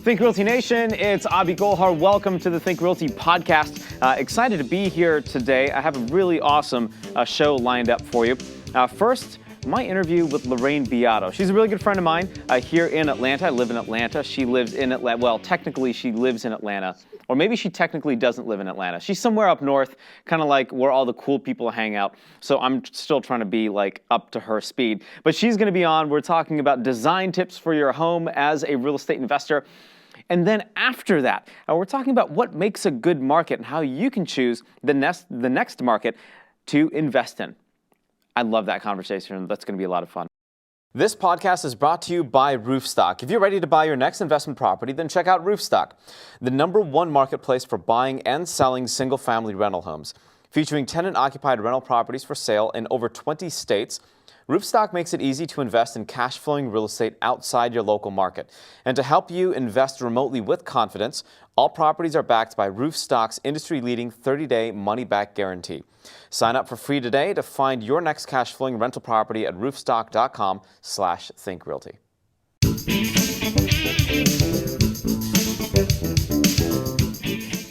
Think Realty Nation, it's Abhi Golhar. Welcome to the Think Realty Podcast. Excited to be here today. I have a really awesome show lined up for you. First, my interview with Lorraine Beato. She's a really good friend of mine here in Atlanta. I live in Atlanta. She lives in Atlanta. Well, technically, she lives in Atlanta. Or maybe she technically doesn't live in Atlanta. She's somewhere up north, kind of like where all the cool people hang out. So I'm still trying to be like up to her speed. But she's going to be on. We're talking about design tips for your home as a real estate investor. And then after that, we're talking about what makes a good market and how you can choose the next market to invest in. I love that conversation. That's going to be a lot of fun. This podcast is brought to you by Roofstock. If you're ready to buy your next investment property, then check out Roofstock, the #1 marketplace for buying and selling single-family rental homes. Featuring tenant-occupied rental properties for sale in over 20 states, Roofstock makes it easy to invest in cash-flowing real estate outside your local market. And to help you invest remotely with confidence, all properties are backed by Roofstock's industry-leading 30-day money-back guarantee. Sign up for free today to find your next cash-flowing rental property at roofstock.com/thinkrealty.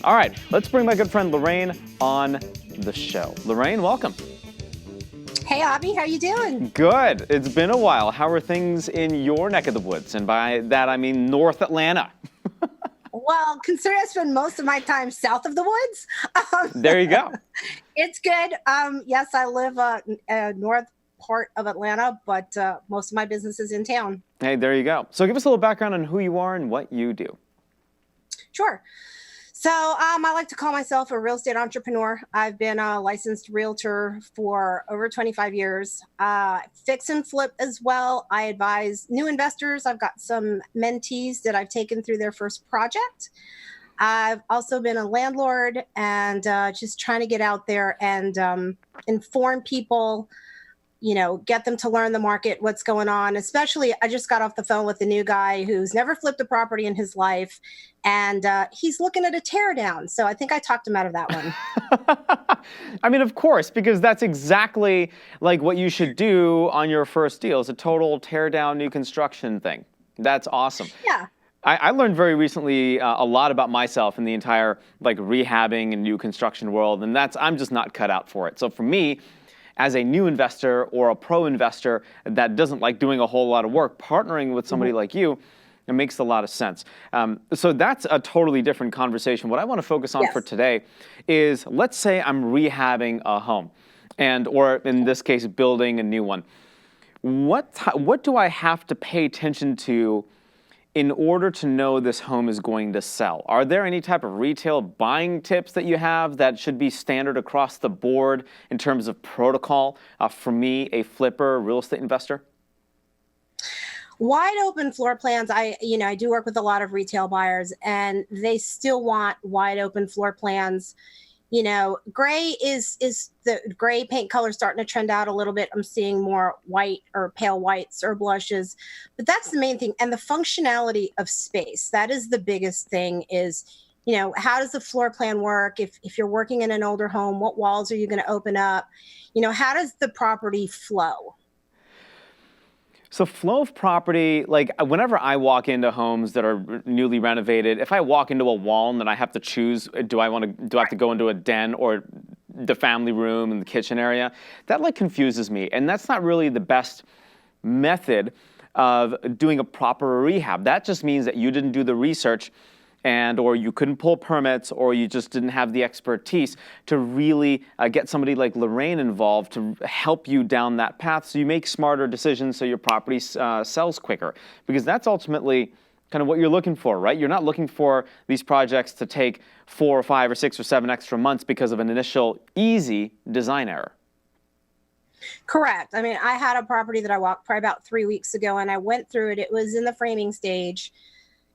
All right, let's bring my good friend Lorraine on the show. Lorraine, welcome. Hey, Abhi, how you doing? Good. It's been a while. How are things in your neck of the woods? And by that, I mean North Atlanta. Well, considering I spend most of my time south of the woods. There you go. It's good. Yes, I live north part of Atlanta, but most of my business is in town. Hey, there you go. So give us a little background on who you are and what you do. Sure. So I like to call myself a real estate entrepreneur. I've been a licensed realtor for over 25 years. Fix and flip as well. I advise new investors. I've got some mentees that I've taken through their first project. I've also been a landlord and just trying to get out there and inform people, get them to learn the market, what's going on. Especially, I just got off the phone with a new guy who's never flipped a property in his life, and he's looking at a tear down. So I think I talked him out of that one. I mean, of course, because that's exactly like what you should do on your first deal. It's a total tear down, new construction thing. That's awesome. Yeah. I learned very recently a lot about myself in the entire rehabbing and new construction world, and I'm just not cut out for it. So for me, as a new investor or a pro investor that doesn't like doing a whole lot of work, partnering with somebody like you, it makes a lot of sense. So that's a totally different conversation. What I want to focus on for today is, let's say I'm rehabbing a home, or in this case, building a new one. What do I have to pay attention to in order to know this home is going to sell? Are there any type of retail buying tips that you have that should be standard across the board in terms of protocol for me, a flipper, real estate investor? Wide open floor plans. I do work with a lot of retail buyers, and they still want wide open floor plans. Gray is the gray paint color starting to trend out a little bit. I'm seeing more white or pale whites or blushes, but that's the main thing. And the functionality of space, that is the biggest thing is, how does the floor plan work? If you're working in an older home, what walls are you going to open up? How does the property flow? So flow of property, whenever I walk into homes that are newly renovated, if I walk into a wall and then I have to choose, do I have to go into a den or the family room and the kitchen area? That confuses me. And that's not really the best method of doing a proper rehab. That just means that you didn't do the research or you couldn't pull permits, or you just didn't have the expertise to really get somebody like Lorraine involved to help you down that path so you make smarter decisions so your property sells quicker. Because that's ultimately kind of what you're looking for, right? You're not looking for these projects to take 4 or 5 or 6 or 7 extra months because of an initial easy design error. Correct. I mean, I had a property that I walked probably about 3 weeks ago, and I went through it. It was in the framing stage.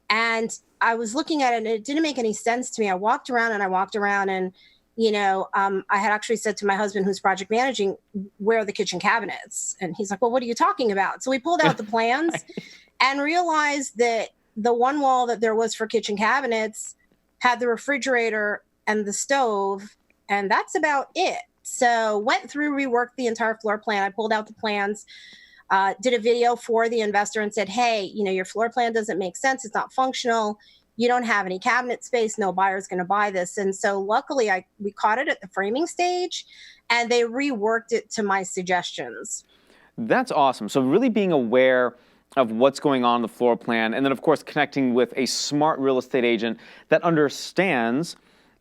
And I was looking at it and it didn't make any sense to me. I walked around and I had actually said to my husband, who's project managing, where are the kitchen cabinets? And he's like, well, what are you talking about? So we pulled out the plans and realized that the one wall that there was for kitchen cabinets had the refrigerator and the stove, and that's about it. So went through, reworked the entire floor plan. I pulled out the plans. did a video for the investor and said, hey, your floor plan doesn't make sense. It's not functional. You don't have any cabinet space. No buyer's going to buy this. And so luckily we caught it at the framing stage and they reworked it to my suggestions. That's awesome. So really being aware of what's going on in the floor plan, and then of course connecting with a smart real estate agent that understands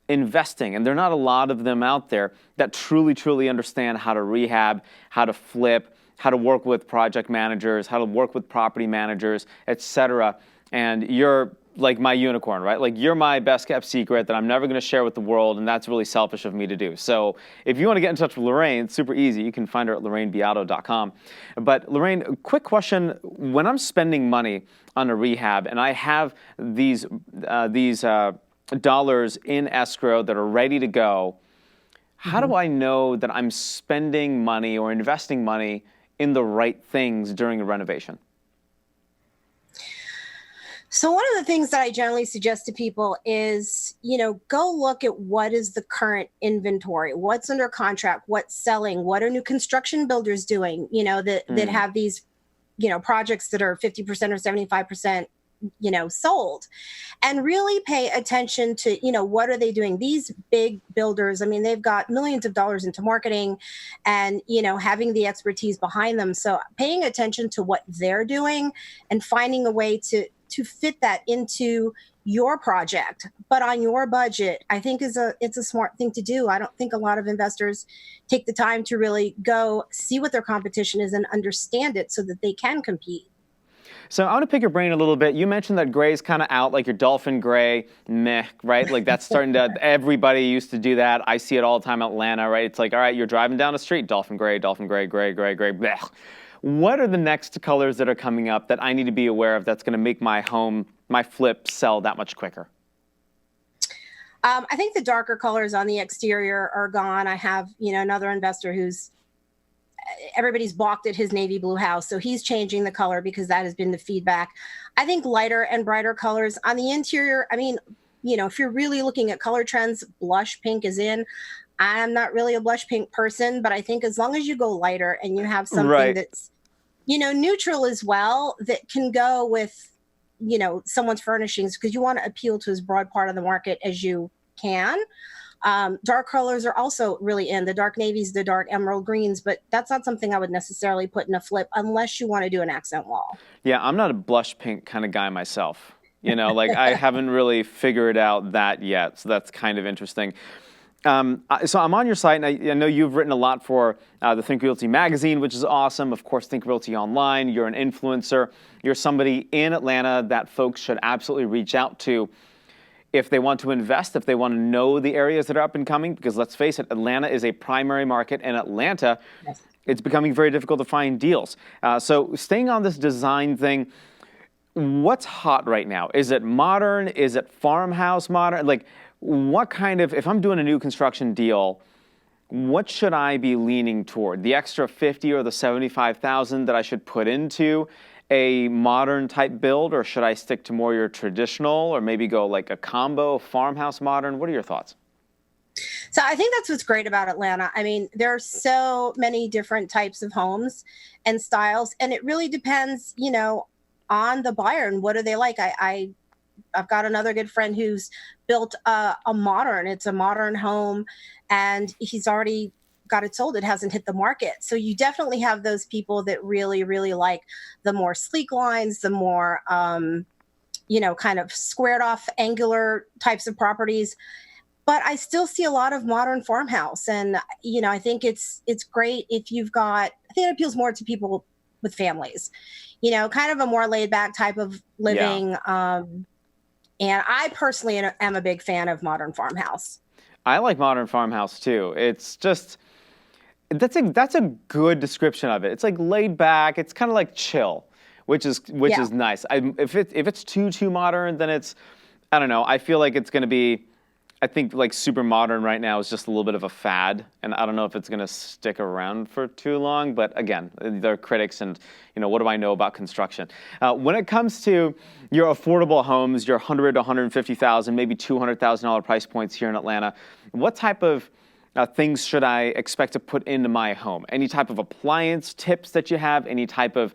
investing. And there are not a lot of them out there that truly understand how to rehab, how to flip, how to work with project managers, how to work with property managers, etc. And you're like my unicorn, right? Like you're my best kept secret that I'm never going to share with the world, and that's really selfish of me to do. So if you want to get in touch with Lorraine, it's super easy. You can find her at lorrainebeato.com. But Lorraine, a quick question. When I'm spending money on a rehab and I have these dollars in escrow that are ready to go, how do I know that I'm spending money or investing money in the right things during a renovation? So one of the things that I generally suggest to people is, go look at what is the current inventory, what's under contract, what's selling, what are new construction builders doing, that have these, projects that are 50% or 75%, sold, and really pay attention to, what are they doing? These big builders, they've got millions of dollars into marketing and, having the expertise behind them. So paying attention to what they're doing and finding a way to fit that into your project, but on your budget, I think it's a smart thing to do. I don't think a lot of investors take the time to really go see what their competition is and understand it so that they can compete. So I want to pick your brain a little bit. You mentioned that gray's kind of out, like your dolphin gray, meh, right? Like that's starting to, everybody used to do that. I see it all the time in Atlanta, right? It's like, all right, you're driving down the street, dolphin gray, gray, bleh. What are the next colors that are coming up that I need to be aware of that's going to make my home, my flip, sell that much quicker? I think the darker colors on the exterior are gone. I have, another investor everybody's balked at his navy blue house, so he's changing the color because that has been the feedback. I think lighter and brighter colors on the interior. If you're really looking at color trends, blush pink is in. I'm not really a blush pink person, but I think as long as you go lighter and you have something that's, neutral as well, that can go with, someone's furnishings, because you want to appeal to as broad part of the market as you can. Dark colors are also really in. The dark navies, the dark emerald greens, but that's not something I would necessarily put in a flip unless you want to do an accent wall. Yeah, I'm not a blush pink kind of guy myself. I haven't really figured out that yet, so that's kind of interesting. So I'm on your site, and I know you've written a lot for the Think Realty magazine, which is awesome. Of course, Think Realty Online. You're an influencer. You're somebody in Atlanta that folks should absolutely reach out to if they want to invest, if they want to know the areas that are up and coming. Because let's face it, Atlanta is a primary market. In Atlanta, yes, it's becoming very difficult to find deals. So staying on this design thing, what's hot right now? Is it modern? Is it farmhouse modern? What kind of, if I'm doing a new construction deal, what should I be leaning toward? The extra 50 or the 75,000 that I should put into a modern type build, or should I stick to more your traditional, or maybe go like a combo farmhouse modern? What are your thoughts? So I think that's what's great about Atlanta. There are so many different types of homes and styles, and it really depends, on the buyer and what do they like. I've got another good friend who's built it's a modern home, and he's already got it sold. It hasn't hit the market. So you definitely have those people that really, really like the more sleek lines, the more, kind of squared off angular types of properties. But I still see a lot of modern farmhouse. And, I think it's great if I think it appeals more to people with families, kind of a more laid back type of living. Yeah. And I personally am a big fan of modern farmhouse. I like modern farmhouse too. It's just, that's a good description of it. It's like laid back. It's kind of like chill, which is nice. If it's too modern, then it's, I don't know. I feel like it's going to be, I think like super modern right now is just a little bit of a fad, and I don't know if it's going to stick around for too long. But again, there are critics, and what do I know about construction? When it comes to your affordable homes, your $100,000 to $150,000, maybe $200,000 price points here in Atlanta, what type of things should I expect to put into my home? Any type of appliance tips that you have? Any type of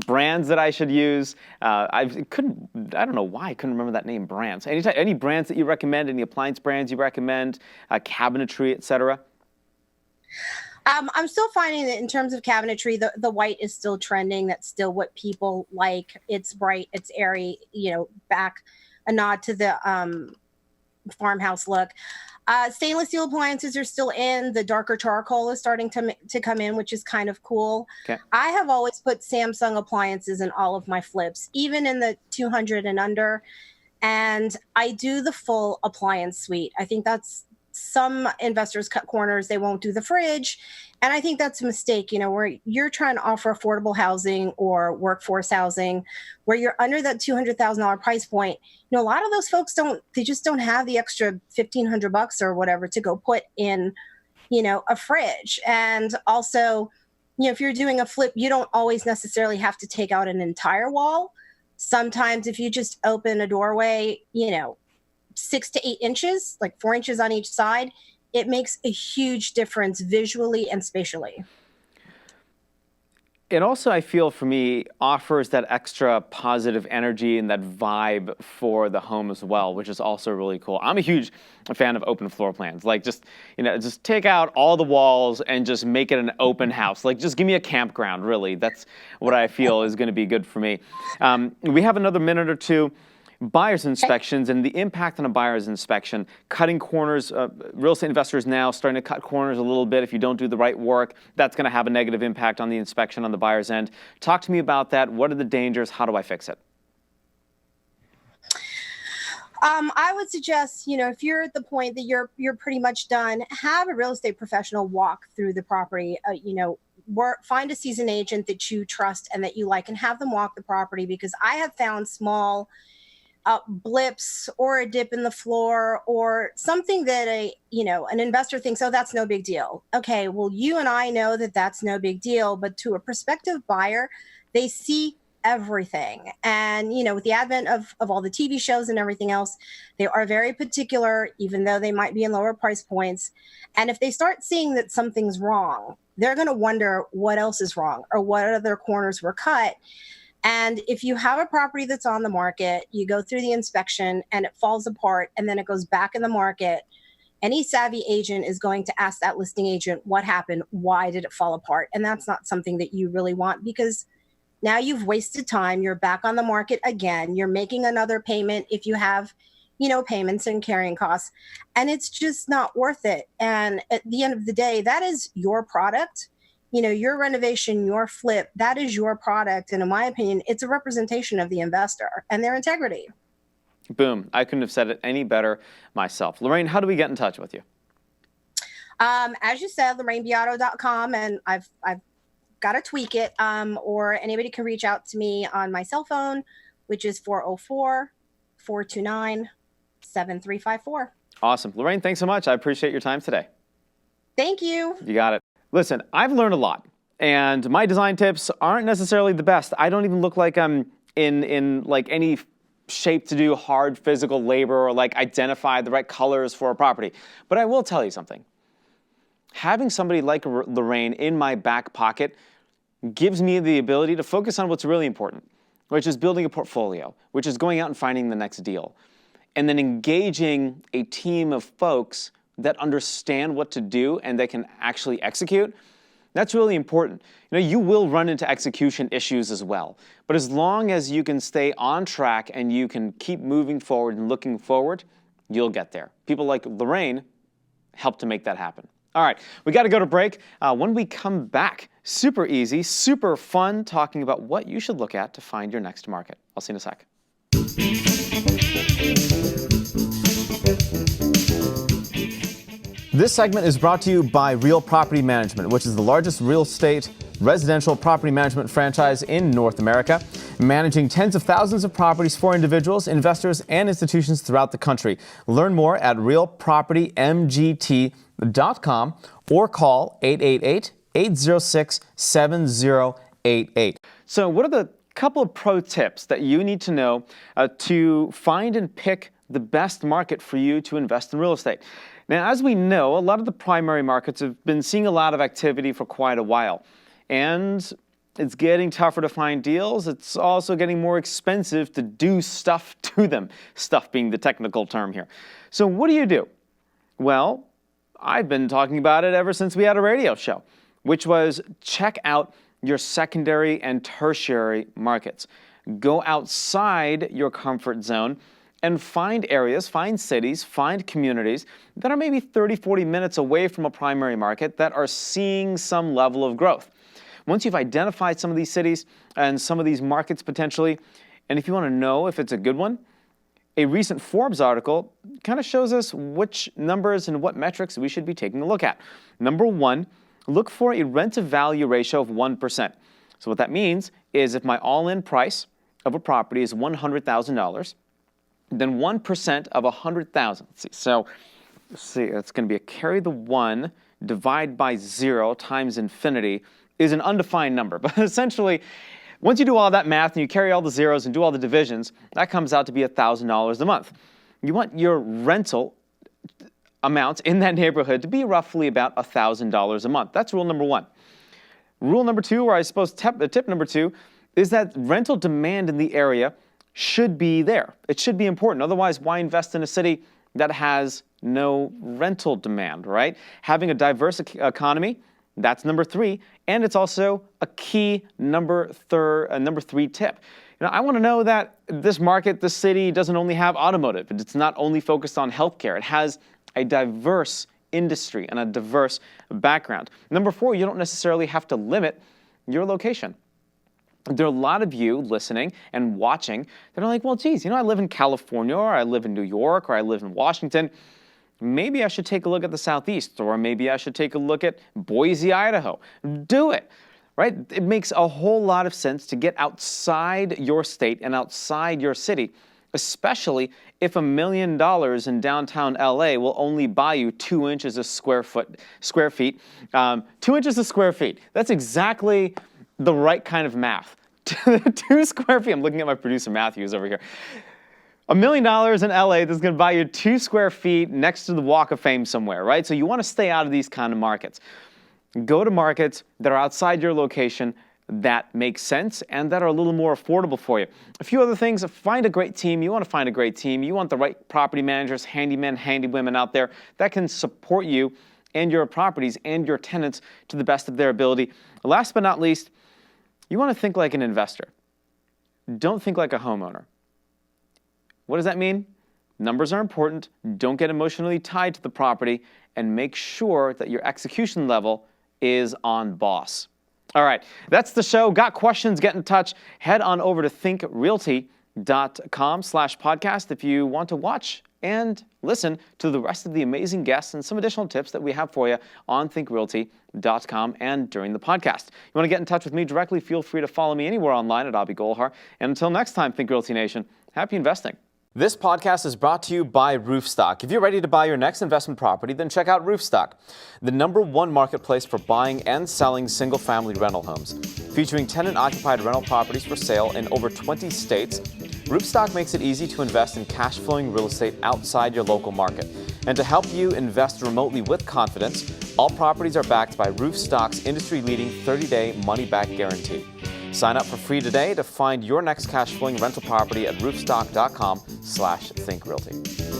brands that I should use? I don't know why I couldn't remember that name, brands. Any brands that you recommend? Any appliance brands you recommend? Cabinetry, etc. I'm still finding that in terms of cabinetry, the white is still trending. That's still what people like. It's bright, it's airy, back a nod to the farmhouse look. Stainless steel appliances are still in. The darker charcoal is starting to come in, which is kind of cool. Okay. I have always put Samsung appliances in all of my flips, even in the 200 and under. And I do the full appliance suite. I think that's some investors cut corners. They won't do the fridge. And I think that's a mistake, where you're trying to offer affordable housing or workforce housing where you're under that $200,000 price point. A lot of those folks just don't have the extra $1,500 or whatever to go put in, a fridge. And also, if you're doing a flip, you don't always necessarily have to take out an entire wall. Sometimes if you just open a doorway, 6 to 8 inches, like 4 inches on each side, it makes a huge difference visually and spatially. It also, I feel, for me, offers that extra positive energy and that vibe for the home as well, which is also really cool. I'm a huge fan of open floor plans. Like, just take out all the walls and just make it an open house. Like, just give me a campground, really. That's what I feel is going to be good for me. We have another minute or two. Buyer's inspections and the impact on a buyer's inspection, cutting corners. Real estate investors now starting to cut corners a little bit. If you don't do the right work, that's going to have a negative impact on the inspection on the buyer's end. Talk to me about that. What are the dangers? How do I fix it? I would suggest, if you're at the point that you're pretty much done, have a real estate professional walk through the property. Find a seasoned agent that you trust and that you like, and have them walk the property, because I have found small blips or a dip in the floor or something that an investor thinks, oh, that's no big deal. Okay, well, you and I know that that's no big deal, but to a prospective buyer, they see everything. And, with the advent of all the TV shows and everything else, they are very particular, even though they might be in lower price points. And if they start seeing that something's wrong, they're going to wonder what else is wrong or what other corners were cut. And if you have a property that's on the market, you go through the inspection and it falls apart and then it goes back in the market, any savvy agent is going to ask that listing agent, what happened? Why did it fall apart? And that's not something that you really want, because now you've wasted time. You're back on the market again. You're making another payment if you have, payments and carrying costs. And it's just not worth it. And at the end of the day, that is your product. Your renovation, your flip, that is your product. And in my opinion, it's a representation of the investor and their integrity. Boom. I couldn't have said it any better myself. Lorraine, how do we get in touch with you? As you said, LorraineBeato.com, and I've got to tweak it, or anybody can reach out to me on my cell phone, which is 404-429-7354. Awesome. Lorraine, thanks so much. I appreciate your time today. Thank you. You got it. Listen, I've learned a lot, and my design tips aren't necessarily the best. I don't even look like I'm in like any shape to do hard physical labor or like identify the right colors for a property. But I will tell you something. Having somebody like Lorraine in my back pocket gives me the ability to focus on what's really important, which is building a portfolio, which is going out and finding the next deal, and then engaging a team of folks that understand what to do and that can actually execute. That's really important. You will run into execution issues as well. But as long as you can stay on track and you can keep moving forward and looking forward, you'll get there. People like Lorraine help to make that happen. All right, we got to go to break. When we come back, super easy, super fun, talking about what you should look at to find your next market. I'll see you in a sec. This segment is brought to you by Real Property Management, which is the largest real estate residential property management franchise in North America, managing tens of thousands of properties for individuals, investors, and institutions throughout the country. Learn more at realpropertymgt.com or call 888-806-7088. So what are the couple of pro tips that you need to know to find and pick the best market for you to invest in real estate. Now, as we know, a lot of the primary markets have been seeing a lot of activity for quite a while. And it's getting tougher to find deals. It's also getting more expensive to do stuff to them. Stuff being the technical term here. So what do? Well, I've been talking about it ever since we had a radio show, which was check out your secondary and tertiary markets. Go outside your comfort zone and find areas, find cities, find communities that are maybe 30, 40 minutes away from a primary market that are seeing some level of growth. Once you've identified some of these cities and some of these markets potentially, and if you want to know if it's a good one, a recent Forbes article kind of shows us which numbers and what metrics we should be taking a look at. Number one, look for a rent-to-value ratio of 1%. So what that means is if my all-in price of a property is $100,000, then 1% of 100,000. Let's see, it's going to be a carry the 1, divide by 0 times infinity is an undefined number. But essentially, once you do all that math and you carry all the zeros and do all the divisions, that comes out to be $1,000 a month. You want your rental amounts in that neighborhood to be roughly about $1,000 a month. That's rule number one. Rule number two, or I suppose tip number two, is that rental demand in the area should be there. It should be important. Otherwise, why invest in a city that has no rental demand, right? Having a diverse economy, that's number three. And it's also a key number three tip. I want to know that this market, this city, doesn't only have automotive. It's not only focused on healthcare. It has a diverse industry and a diverse background. Number four, you don't necessarily have to limit your location. There are a lot of you listening and watching that are like, well, geez, I live in California, or I live in New York, or I live in Washington. Maybe I should take a look at the Southeast, or maybe I should take a look at Boise, Idaho. Do it, right? It makes a whole lot of sense to get outside your state and outside your city, especially if $1 million in downtown LA will only buy you 2 inches of square feet. 2 inches of square feet. That's exactly the right kind of math. 2 square feet. I'm looking at my producer Matthews over here. $1 million in LA that's going to buy you 2 square feet next to the Walk of Fame somewhere, right? So you want to stay out of these kind of markets. Go to markets that are outside your location that make sense and that are a little more affordable for you. A few other things, find a great team. You want to find a great team. You want the right property managers, handymen, handywomen out there that can support you and your properties and your tenants to the best of their ability. Last but not least, you want to think like an investor. Don't think like a homeowner. What does that mean? Numbers are important. Don't get emotionally tied to the property, and make sure that your execution level is on boss. All right, that's the show. Got questions? Get in touch. Head on over to thinkrealty.com/podcast if you want to watch and listen to the rest of the amazing guests and some additional tips that we have for you on thinkrealty.com and during the podcast. You want to get in touch with me directly, feel free to follow me anywhere online at Abhi Golhar. And until next time, Think Realty Nation, happy investing. This podcast is brought to you by Roofstock. If you're ready to buy your next investment property, then check out Roofstock, the #1 marketplace for buying and selling single-family rental homes. Featuring tenant-occupied rental properties for sale in over 20 states, Roofstock makes it easy to invest in cash-flowing real estate outside your local market. And to help you invest remotely with confidence, all properties are backed by Roofstock's industry-leading 30-day money-back guarantee. Sign up for free today to find your next cash-flowing rental property at roofstock.com/thinkrealty.